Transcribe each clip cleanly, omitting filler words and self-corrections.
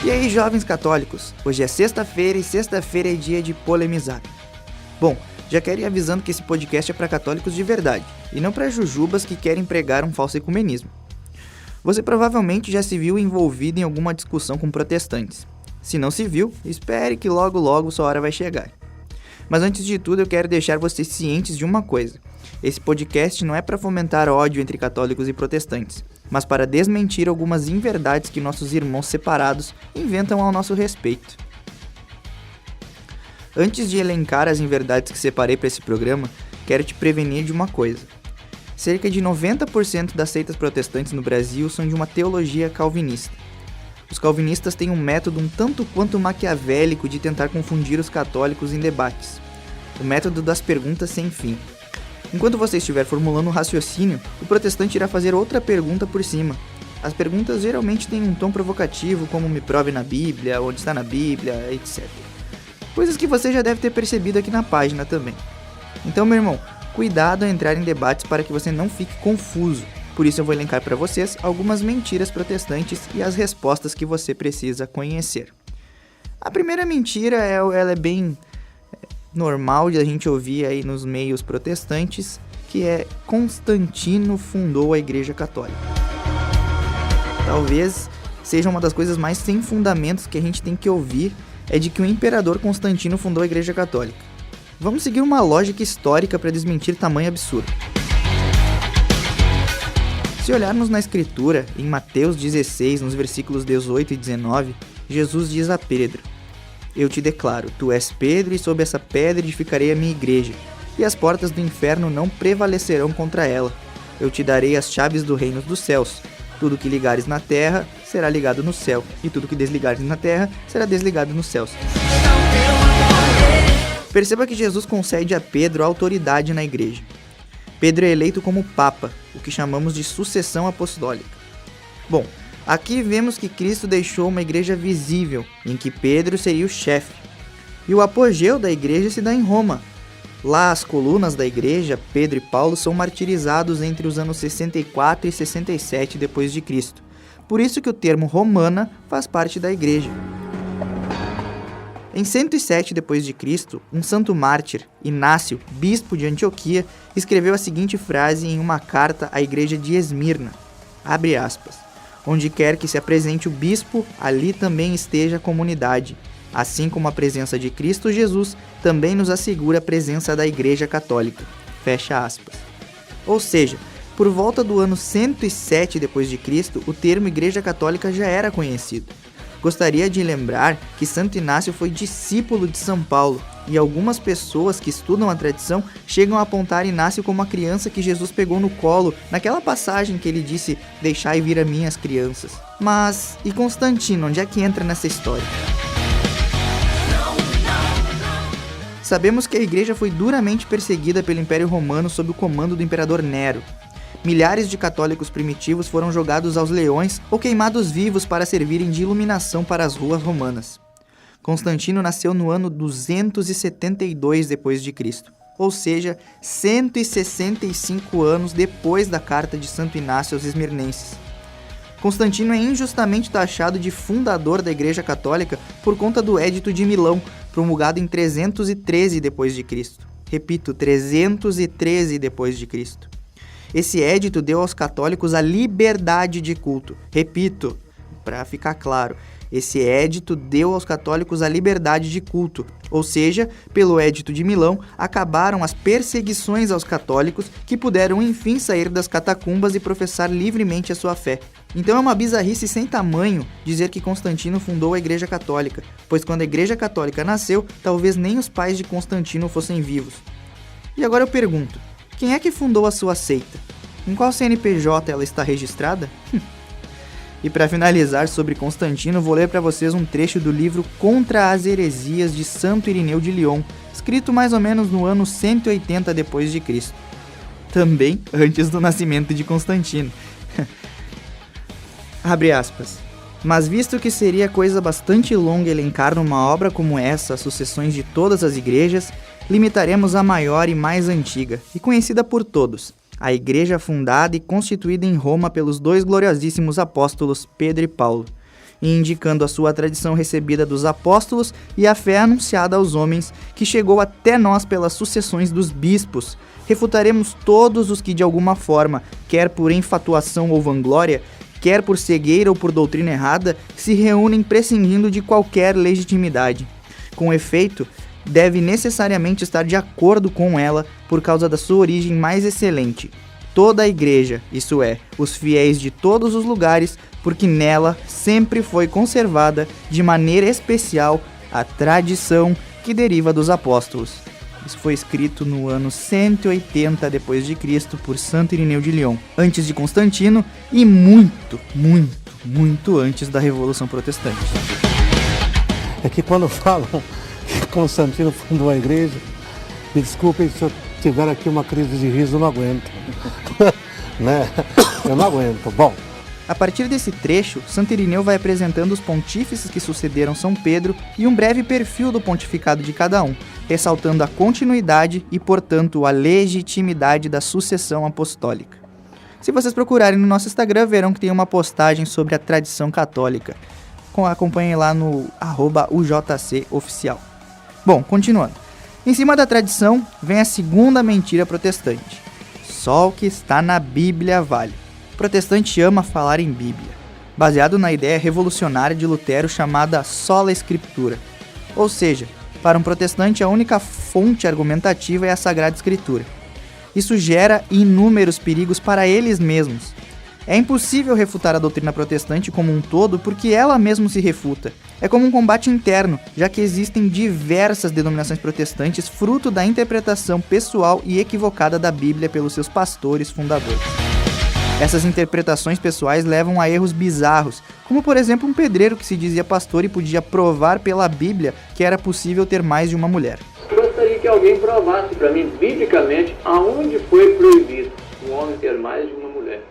E aí, jovens católicos, hoje é sexta-feira e sexta-feira é dia de polemizar. Bom, já quero ir avisando que esse podcast é para católicos de verdade, e não para jujubas que querem pregar um falso ecumenismo. Você provavelmente já se viu envolvido em alguma discussão com protestantes. Se não se viu, espere que logo logo sua hora vai chegar. Mas antes de tudo eu quero deixar vocês cientes de uma coisa. Esse podcast não é para fomentar ódio entre católicos e protestantes, mas para desmentir algumas inverdades que nossos irmãos separados inventam ao nosso respeito. Antes de elencar as inverdades que separei para esse programa, quero te prevenir de uma coisa. Cerca de 90% das seitas protestantes no Brasil são de uma teologia calvinista. Os calvinistas têm um método um tanto quanto maquiavélico de tentar confundir os católicos em debates. O método das perguntas sem fim. Enquanto você estiver formulando um raciocínio, o protestante irá fazer outra pergunta por cima. As perguntas geralmente têm um tom provocativo, como me prove na Bíblia, onde está na Bíblia, etc. Coisas que você já deve ter percebido aqui na página também. Então, meu irmão, cuidado ao entrar em debates para que você não fique confuso. Por isso eu vou elencar para vocês algumas mentiras protestantes e as respostas que você precisa conhecer. A primeira mentira, ela é bem normal de a gente ouvir aí nos meios protestantes, que é Constantino fundou a Igreja Católica. Talvez seja uma das coisas mais sem fundamentos que a gente tem que ouvir, é de que o imperador Constantino fundou a Igreja Católica. Vamos seguir uma lógica histórica para desmentir tamanho absurdo. Se olharmos na Escritura, em Mateus 16, nos versículos 18 e 19, Jesus diz a Pedro: Eu te declaro, tu és Pedro, e sob essa pedra edificarei a minha igreja, e as portas do inferno não prevalecerão contra ela. Eu te darei as chaves do reino dos céus. Tudo que ligares na terra será ligado no céu, e tudo que desligares na terra será desligado nos céus. Perceba que Jesus concede a Pedro autoridade na igreja. Pedro é eleito como Papa, o que chamamos de sucessão apostólica. Bom, aqui vemos que Cristo deixou uma igreja visível, em que Pedro seria o chefe. E o apogeu da igreja se dá em Roma. Lá as colunas da igreja, Pedro e Paulo, são martirizados entre os anos 64 e 67 d.C. Por isso que o termo romana faz parte da igreja. Em 107 d.C., um santo mártir, Inácio, bispo de Antioquia, escreveu a seguinte frase em uma carta à igreja de Esmirna, abre aspas, onde quer que se apresente o bispo, ali também esteja a comunidade. Assim como a presença de Cristo Jesus também nos assegura a presença da Igreja Católica. Fecha aspas. Ou seja, por volta do ano 107 d.C., o termo Igreja Católica já era conhecido. Gostaria de lembrar que Santo Inácio foi discípulo de São Paulo, e algumas pessoas que estudam a tradição chegam a apontar Inácio como a criança que Jesus pegou no colo, naquela passagem que ele disse, deixai vir a mim as crianças. Mas, e Constantino, onde é que entra nessa história? Sabemos que a igreja foi duramente perseguida pelo Império Romano sob o comando do imperador Nero. Milhares de católicos primitivos foram jogados aos leões ou queimados vivos para servirem de iluminação para as ruas romanas. Constantino nasceu no ano 272 d.C., ou seja, 165 anos depois da carta de Santo Inácio aos esmirnenses. Constantino é injustamente taxado de fundador da Igreja Católica por conta do Édito de Milão, promulgado em 313 d.C. Repito, 313 d.C. Esse édito deu aos católicos a liberdade de culto. Repito, para ficar claro, esse édito deu aos católicos a liberdade de culto, ou seja, pelo Édito de Milão, acabaram as perseguições aos católicos que puderam enfim sair das catacumbas e professar livremente a sua fé. Então é uma bizarrice sem tamanho dizer que Constantino fundou a Igreja Católica, pois quando a Igreja Católica nasceu, talvez nem os pais de Constantino fossem vivos. E agora eu pergunto, quem é que fundou a sua seita? Em qual CNPJ ela está registrada? E para finalizar sobre Constantino, vou ler para vocês um trecho do livro Contra as Heresias de Santo Irineu de Lyon, escrito mais ou menos no ano 180 d.C., também antes do nascimento de Constantino. Abre aspas. Mas visto que seria coisa bastante longa elencar numa obra como essa as sucessões de todas as igrejas, limitaremos a maior e mais antiga, e conhecida por todos, a igreja fundada e constituída em Roma pelos dois gloriosíssimos apóstolos Pedro e Paulo, e indicando a sua tradição recebida dos apóstolos e a fé anunciada aos homens, que chegou até nós pelas sucessões dos bispos, refutaremos todos os que de alguma forma, quer por enfatuação ou vanglória, quer por cegueira ou por doutrina errada, se reúnem prescindindo de qualquer legitimidade. Com efeito, deve necessariamente estar de acordo com ela por causa da sua origem mais excelente. Toda a igreja, isso é, os fiéis de todos os lugares, porque nela sempre foi conservada de maneira especial a tradição que deriva dos apóstolos. Isso foi escrito no ano 180 d.C. por Santo Irineu de Lyon, antes de Constantino e muito antes da Revolução Protestante. É que quando falam que Constantino fundou a igreja, me desculpem se eu tiver aqui uma crise de riso, eu não aguento. Né? Eu não aguento. Bom. A partir desse trecho, Santo Irineu vai apresentando os pontífices que sucederam São Pedro e um breve perfil do pontificado de cada um, ressaltando a continuidade e, portanto, a legitimidade da sucessão apostólica. Se vocês procurarem no nosso Instagram, verão que tem uma postagem sobre a tradição católica. Acompanhem lá no @UJCoficial. Bom, continuando. Em cima da tradição, vem a segunda mentira protestante. Só o que está na Bíblia vale. O protestante ama falar em Bíblia, baseado na ideia revolucionária de Lutero chamada sola Escritura. Ou seja, para um protestante a única fonte argumentativa é a Sagrada Escritura. Isso gera inúmeros perigos para eles mesmos. É impossível refutar a doutrina protestante como um todo porque ela mesma se refuta. É como um combate interno, já que existem diversas denominações protestantes fruto da interpretação pessoal e equivocada da Bíblia pelos seus pastores fundadores. Essas interpretações pessoais levam a erros bizarros, como por exemplo um pedreiro que se dizia pastor e podia provar pela Bíblia que era possível ter mais de uma mulher. Gostaria que alguém provasse para mim, biblicamente, aonde foi proibido um homem ter mais de uma mulher.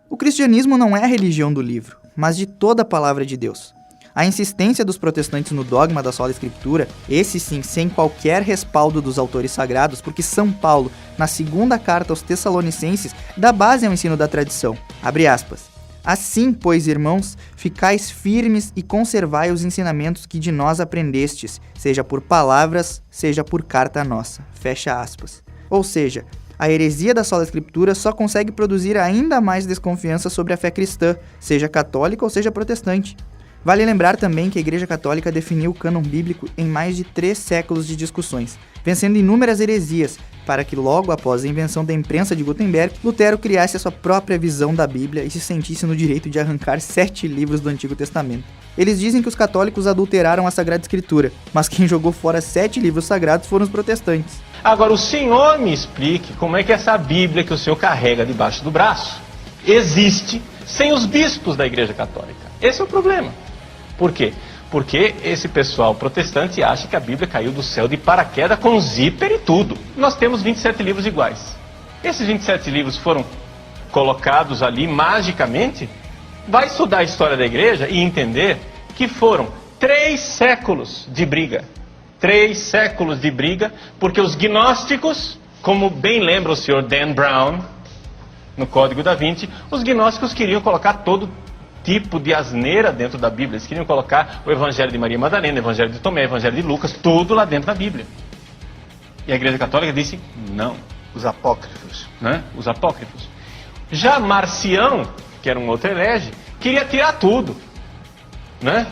O cristianismo não é a religião do livro, mas de toda a palavra de Deus. A insistência dos protestantes no dogma da sola Escritura, esse sim sem qualquer respaldo dos autores sagrados, porque São Paulo, na segunda carta aos Tessalonicenses, dá base ao ensino da tradição. Abre aspas. Assim, pois, irmãos, ficais firmes e conservai os ensinamentos que de nós aprendestes, seja por palavras, seja por carta nossa. Fecha aspas. Ou seja, a heresia da sola Escritura só consegue produzir ainda mais desconfiança sobre a fé cristã, seja católica ou seja protestante. Vale lembrar também que a Igreja Católica definiu o cânon bíblico em mais de 3 séculos de discussões, vencendo inúmeras heresias, para que logo após a invenção da imprensa de Gutenberg, Lutero criasse a sua própria visão da Bíblia e se sentisse no direito de arrancar 7 livros do Antigo Testamento. Eles dizem que os católicos adulteraram a Sagrada Escritura, mas quem jogou fora 7 livros sagrados foram os protestantes. Agora, o senhor me explique como é que essa Bíblia que o senhor carrega debaixo do braço existe sem os bispos da Igreja Católica. Esse é o problema. Por quê? Porque esse pessoal protestante acha que a Bíblia caiu do céu de paraquedas com zíper e tudo. Nós temos 27 livros iguais. Esses 27 livros foram colocados ali magicamente? Vai estudar a história da igreja e entender que foram 3 séculos de briga. 3 séculos de briga, porque os gnósticos, como bem lembra o senhor Dan Brown, no Código da Vinci, os gnósticos queriam colocar todo tipo de asneira dentro da Bíblia. Eles queriam colocar o Evangelho de Maria Madalena, o Evangelho de Tomé, o Evangelho de Lucas, tudo lá dentro da Bíblia. E a Igreja Católica disse não. Os apócrifos. Né? Os apócrifos. Já Marcião, que era um outro herege, queria tirar tudo. Né?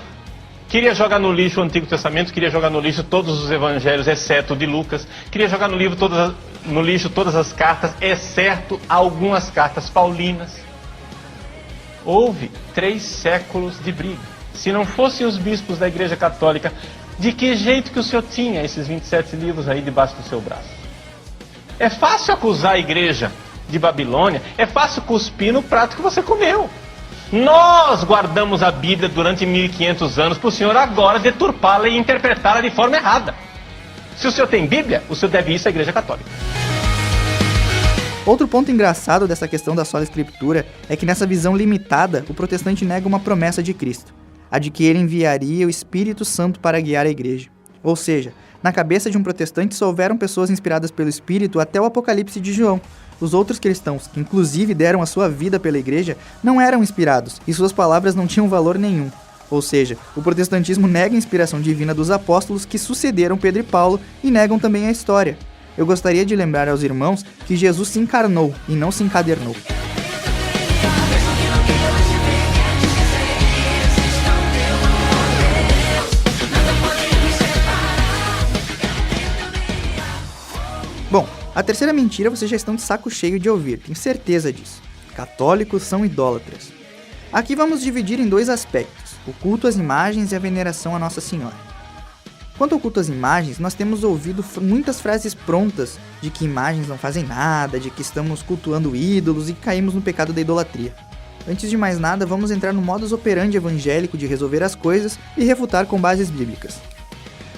Queria jogar no lixo o Antigo Testamento, queria jogar no lixo todos os evangelhos, exceto o de Lucas. Queria jogar no lixo todas as cartas, exceto algumas cartas paulinas. Houve 3 séculos de briga. Se não fossem os bispos da Igreja Católica, de que jeito que o senhor tinha esses 27 livros aí debaixo do seu braço? É fácil acusar a igreja de Babilônia, é fácil cuspir no prato que você comeu. Nós guardamos a Bíblia durante 1500 anos para o senhor agora deturpá-la e interpretá-la de forma errada. Se o senhor tem Bíblia, o senhor deve isso à Igreja Católica. Outro ponto engraçado dessa questão da sola Escritura é que nessa visão limitada, o protestante nega uma promessa de Cristo, a de que ele enviaria o Espírito Santo para guiar a igreja. Ou seja, na cabeça de um protestante só houveram pessoas inspiradas pelo Espírito até o Apocalipse de João, Os outros cristãos, que inclusive deram a sua vida pela igreja, não eram inspirados e suas palavras não tinham valor nenhum. Ou seja, o protestantismo nega a inspiração divina dos apóstolos que sucederam Pedro e Paulo e negam também a história. Eu gostaria de lembrar aos irmãos que Jesus se encarnou e não se encadernou. Bom, a terceira mentira vocês já estão de saco cheio de ouvir, tenho certeza disso. Católicos são idólatras. Aqui vamos dividir em dois aspectos, o culto às imagens e a veneração a Nossa Senhora. Quanto ao culto às imagens, nós temos ouvido muitas frases prontas de que imagens não fazem nada, de que estamos cultuando ídolos e que caímos no pecado da idolatria. Antes de mais nada, vamos entrar no modus operandi evangélico de resolver as coisas e refutar com bases bíblicas.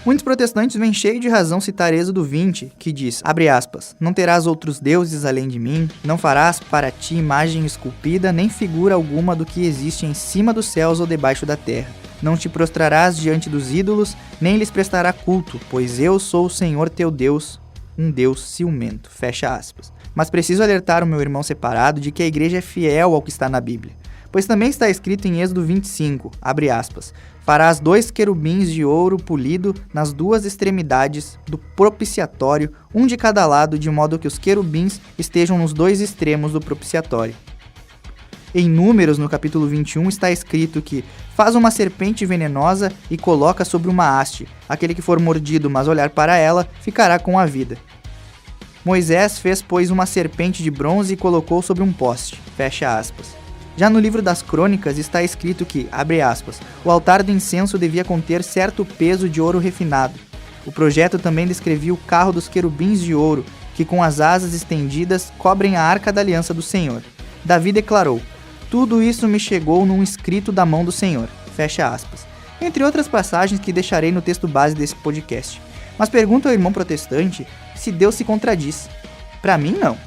Muitos protestantes vêm cheio de razão citar Êxodo 20, que diz, abre aspas, não terás outros deuses além de mim, não farás para ti imagem esculpida, nem figura alguma do que existe em cima dos céus ou debaixo da terra. Não te prostrarás diante dos ídolos, nem lhes prestará culto, pois eu sou o Senhor teu Deus, um Deus ciumento. Fecha aspas. Mas preciso alertar o meu irmão separado de que a igreja é fiel ao que está na Bíblia. Pois também está escrito em Êxodo 25, abre aspas, farás 2 querubins de ouro polido nas 2 extremidades do propiciatório, um de cada lado, de modo que os querubins estejam nos 2 extremos do propiciatório. Em Números, no capítulo 21, está escrito que faz uma serpente venenosa e coloca sobre uma haste. Aquele que for mordido, mas olhar para ela, ficará com a vida. Moisés fez, pois, uma serpente de bronze e colocou sobre um poste. Fecha aspas. Já no livro das Crônicas está escrito que, abre aspas, o altar do incenso devia conter certo peso de ouro refinado. O projeto também descrevia o carro dos querubins de ouro, que com as asas estendidas cobrem a arca da aliança do Senhor. Davi declarou, tudo isso me chegou num escrito da mão do Senhor. Fecha aspas. Entre outras passagens que deixarei no texto base desse podcast. Mas pergunto ao irmão protestante se Deus se contradiz. Para mim, não.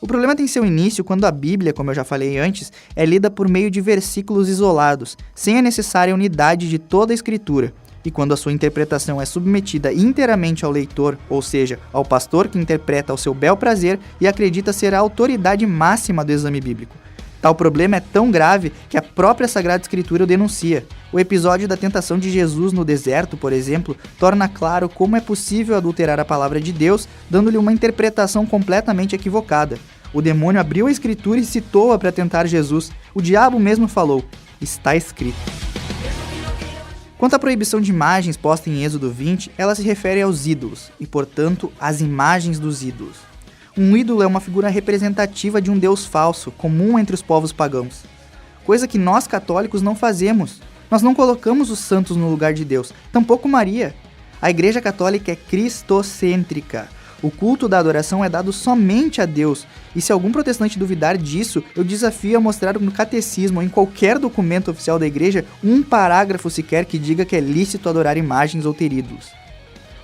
O problema tem seu início quando a Bíblia, como eu já falei antes, é lida por meio de versículos isolados, sem a necessária unidade de toda a Escritura, e quando a sua interpretação é submetida inteiramente ao leitor, ou seja, ao pastor que interpreta ao seu bel prazer e acredita ser a autoridade máxima do exame bíblico. Tal problema é tão grave que a própria Sagrada Escritura o denuncia. O episódio da tentação de Jesus no deserto, por exemplo, torna claro como é possível adulterar a palavra de Deus, dando-lhe uma interpretação completamente equivocada. O demônio abriu a Escritura e citou-a para tentar Jesus. O diabo mesmo falou, está escrito. Quanto à proibição de imagens posta em Êxodo 20, ela se refere aos ídolos, e portanto às imagens dos ídolos. Um ídolo é uma figura representativa de um deus falso, comum entre os povos pagãos. Coisa que nós católicos não fazemos. Nós não colocamos os santos no lugar de Deus, tampouco Maria. A Igreja Católica é cristocêntrica. O culto da adoração é dado somente a Deus, e se algum protestante duvidar disso, eu desafio a mostrar no catecismo ou em qualquer documento oficial da Igreja um parágrafo sequer que diga que é lícito adorar imagens ou ter ídolos.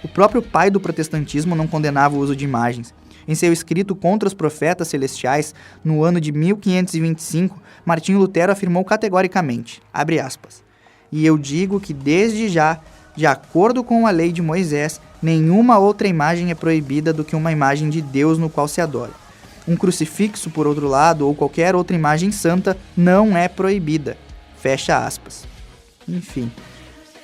O próprio pai do protestantismo não condenava o uso de imagens. Em seu escrito Contra os Profetas Celestiais, no ano de 1525, Martinho Lutero afirmou categoricamente, abre aspas, e eu digo que desde já, de acordo com a lei de Moisés, nenhuma outra imagem é proibida do que uma imagem de Deus no qual se adora. Um crucifixo, por outro lado, ou qualquer outra imagem santa, não é proibida. Fecha aspas. Enfim,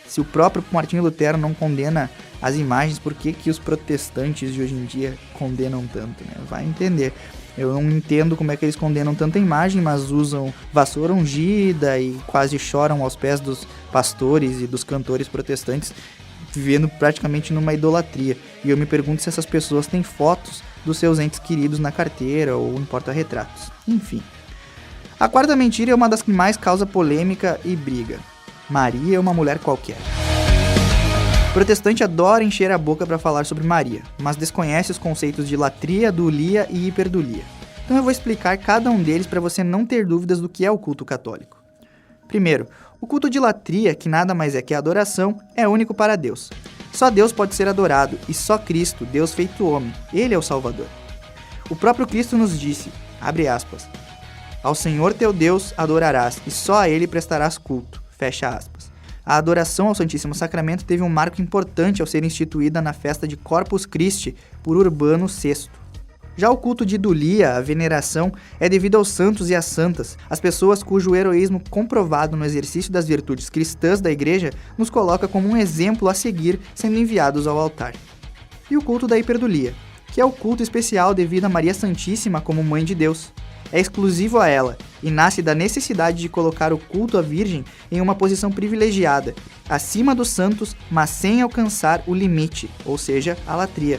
se o próprio Martinho Lutero não condena as imagens, por que os protestantes de hoje em dia condenam tanto, né? Vai entender. Eu não entendo como é que eles condenam tanta imagem, mas usam vassoura ungida e quase choram aos pés dos pastores e dos cantores protestantes, vivendo praticamente numa idolatria. E eu me pergunto se essas pessoas têm fotos dos seus entes queridos na carteira ou em porta-retratos. Enfim. A quarta mentira é uma das que mais causa polêmica e briga. Maria é uma mulher qualquer. O protestante adora encher a boca para falar sobre Maria, mas desconhece os conceitos de latria, dulia e hiperdulia. Então eu vou explicar cada um deles para você não ter dúvidas do que é o culto católico. Primeiro, o culto de latria, que nada mais é que a adoração, é único para Deus. Só Deus pode ser adorado, e só Cristo, Deus feito homem, Ele é o Salvador. O próprio Cristo nos disse, abre aspas, ao Senhor teu Deus adorarás, e só a Ele prestarás culto, fecha aspas. A adoração ao Santíssimo Sacramento teve um marco importante ao ser instituída na festa de Corpus Christi por Urbano VI. Já o culto de idolia, a veneração, é devido aos santos e às santas, as pessoas cujo heroísmo comprovado no exercício das virtudes cristãs da igreja nos coloca como um exemplo a seguir sendo enviados ao altar. E o culto da hiperdulia, que é o culto especial devido a Maria Santíssima como Mãe de Deus. É exclusivo a ela e nasce da necessidade de colocar o culto à Virgem em uma posição privilegiada, acima dos santos, mas sem alcançar o limite, ou seja, a latria.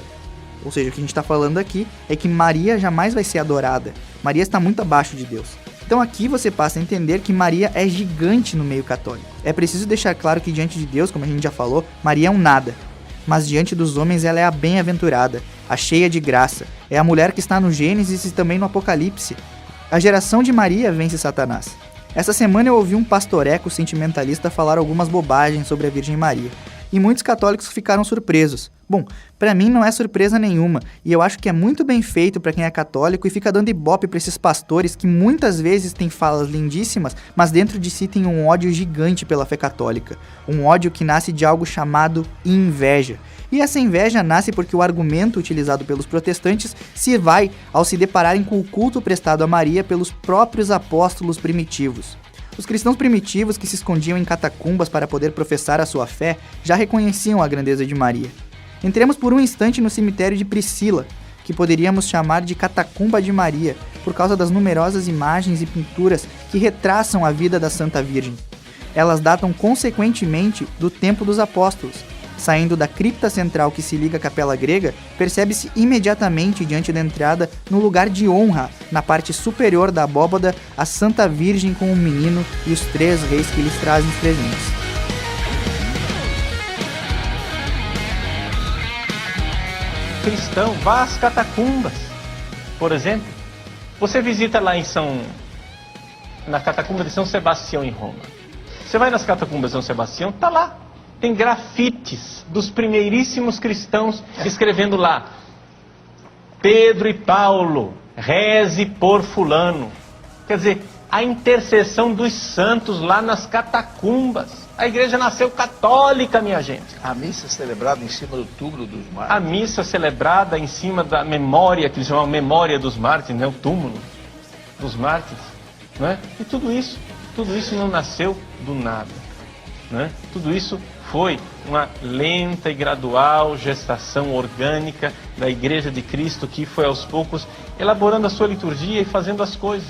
Ou seja, o que a gente está falando aqui é que Maria jamais vai ser adorada. Maria está muito abaixo de Deus. Então aqui você passa a entender que Maria é gigante no meio católico. É preciso deixar claro que diante de Deus, como a gente já falou, Maria é um nada. Mas diante dos homens ela é a bem-aventurada, a cheia de graça. É a mulher que está no Gênesis e também no Apocalipse. A geração de Maria vence Satanás. Essa semana eu ouvi um pastoreco sentimentalista falar algumas bobagens sobre a Virgem Maria. E muitos católicos ficaram surpresos. Bom, pra mim não é surpresa nenhuma, e eu acho que é muito bem feito pra quem é católico e fica dando ibope pra esses pastores que muitas vezes têm falas lindíssimas, mas dentro de si tem um ódio gigante pela fé católica. Um ódio que nasce de algo chamado inveja. E essa inveja nasce porque o argumento utilizado pelos protestantes se vai ao se depararem com o culto prestado a Maria pelos próprios apóstolos primitivos. Os cristãos primitivos que se escondiam em catacumbas para poder professar a sua fé já reconheciam a grandeza de Maria. Entremos por um instante no cemitério de Priscila, que poderíamos chamar de Catacumba de Maria, por causa das numerosas imagens e pinturas que retraçam a vida da Santa Virgem. Elas datam consequentemente do tempo dos apóstolos. Saindo da cripta central que se liga à capela grega, percebe-se imediatamente diante da entrada, no lugar de honra, na parte superior da abóbada, a Santa Virgem com o menino e os 3 reis que lhes trazem os presentes. Cristão, vá às catacumbas, por exemplo. Você visita lá na catacumba de São Sebastião em Roma. Você vai nas catacumbas de São Sebastião, tá lá. Tem grafites dos primeiríssimos cristãos escrevendo lá: Pedro e Paulo, reze por fulano. Quer dizer, a intercessão dos santos lá nas catacumbas. A igreja nasceu católica, minha gente. A missa celebrada em cima do túmulo dos mártires. A missa celebrada em cima da memória, que eles chamam memória dos mártires, né? O túmulo dos mártires, né? E tudo isso não nasceu do nada, né? Tudo isso foi uma lenta e gradual gestação orgânica da Igreja de Cristo, que foi aos poucos elaborando a sua liturgia e fazendo as coisas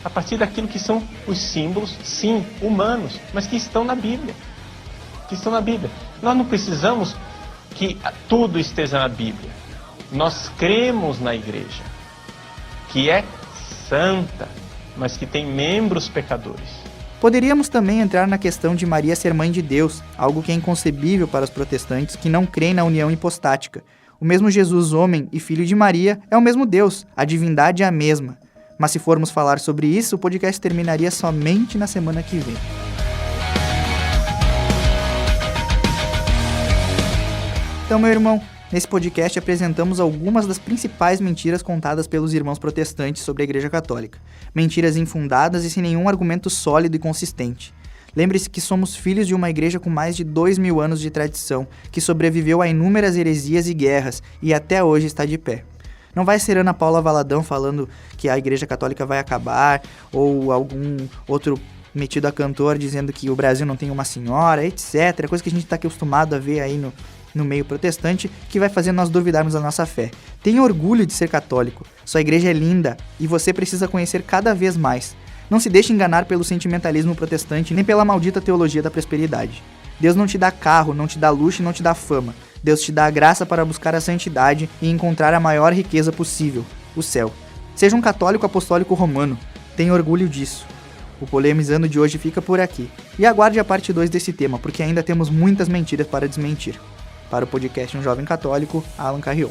a partir daquilo que são os símbolos, sim, humanos, mas que estão na Bíblia. Nós não precisamos que tudo esteja na Bíblia. Nós cremos na Igreja, que é santa, mas que tem membros pecadores. Poderíamos também entrar na questão de Maria ser mãe de Deus, algo que é inconcebível para os protestantes que não creem na união hipostática. O mesmo Jesus, homem e filho de Maria, é o mesmo Deus, a divindade é a mesma. Mas se formos falar sobre isso, o podcast terminaria somente na semana que vem. Então, meu irmão, nesse podcast apresentamos algumas das principais mentiras contadas pelos irmãos protestantes sobre a Igreja Católica. Mentiras infundadas e sem nenhum argumento sólido e consistente. Lembre-se que somos filhos de uma igreja com mais de 2.000 anos de tradição, que sobreviveu a inúmeras heresias e guerras e até hoje está de pé. Não vai ser Ana Paula Valadão falando que a Igreja Católica vai acabar, ou algum outro metido a cantor dizendo que o Brasil não tem uma senhora, etc. Coisa que a gente está acostumado a ver aí no meio protestante, que vai fazer nós duvidarmos da nossa fé. Tenha orgulho de ser católico. Sua igreja é linda e você precisa conhecer cada vez mais. Não se deixe enganar pelo sentimentalismo protestante nem pela maldita teologia da prosperidade. Deus não te dá carro, não te dá luxo e não te dá fama. Deus te dá a graça para buscar a santidade e encontrar a maior riqueza possível, o céu. Seja um católico apostólico romano. Tenha orgulho disso. O Polemizando de hoje fica por aqui. E aguarde a parte 2 desse tema, porque ainda temos muitas mentiras para desmentir. Para o podcast Um Jovem Católico, Alan Carrion.